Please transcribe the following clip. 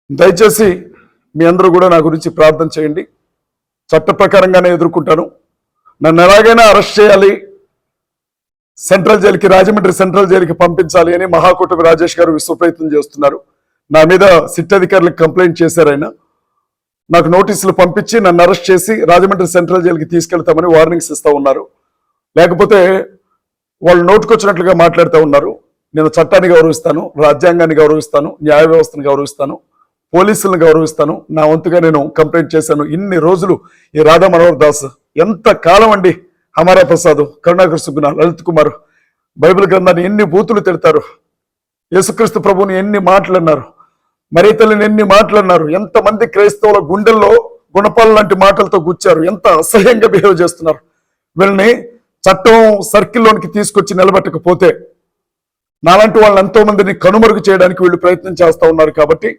దయచేసి మీ అందరూ కూడా నా గురించి ప్రార్థన చేయండి. చట్ట ప్రకారంగానే ఎదుర్కొంటాను. నన్ను ఎలాగైనా అరెస్ట్ చేయాలి, సెంట్రల్ జైలుకి, రాజమండ్రి సెంట్రల్ జైలుకి పంపించాలి అని మహాకూటమి రాజేష్ గారు విశ్వ ప్రయత్నం చేస్తున్నారు. నా మీద సిట్ అధికారులకు కంప్లైంట్ చేశారు. ఆయన నాకు నోటీసులు పంపించి నన్ను అరెస్ట్ చేసి రాజమండ్రి సెంట్రల్ జైలుకి తీసుకెళ్తామని వార్నింగ్స్ ఇస్తూ ఉన్నారు. లేకపోతే వాళ్ళు నోటుకొచ్చినట్లుగా మాట్లాడుతూ ఉన్నారు. నేను చట్టాన్ని గౌరవిస్తాను, రాజ్యాంగాన్ని గౌరవిస్తాను, న్యాయ వ్యవస్థను గౌరవిస్తాను, పోలీసులను గౌరవిస్తాను. నా వంతుగా నేను కంప్లైంట్ చేశాను. ఇన్ని రోజులు ఈ రాధా మనోహర్ దాస్ ఎంత కాలం అండి, హమారా ప్రసాద్, కరుణాకర్ సుగ్గున, లలిత్ కుమార్ బైబిల్ గ్రంథాన్ని ఎన్ని బూతులు తిడతారు, యేసుక్రీస్తు ప్రభుని ఎన్ని మాటలు అన్నారు, మరి తల్లిని ఎన్ని మాటలు అన్నారు, ఎంతమంది క్రైస్తవుల గుండెల్లో గుణపాల లాంటి మాటలతో గుచ్చారు, ఎంత అసహ్యంగా బిహేవ్ చేస్తున్నారు. వీళ్ళని చట్టం సర్కిల్లోనికి తీసుకొచ్చి నిలబెట్టకపోతే నాలాంటి వాళ్ళని ఎంతో మందిని కనుమరుగు చేయడానికి వీళ్ళు ప్రయత్నం చేస్తూ ఉన్నారు. కాబట్టి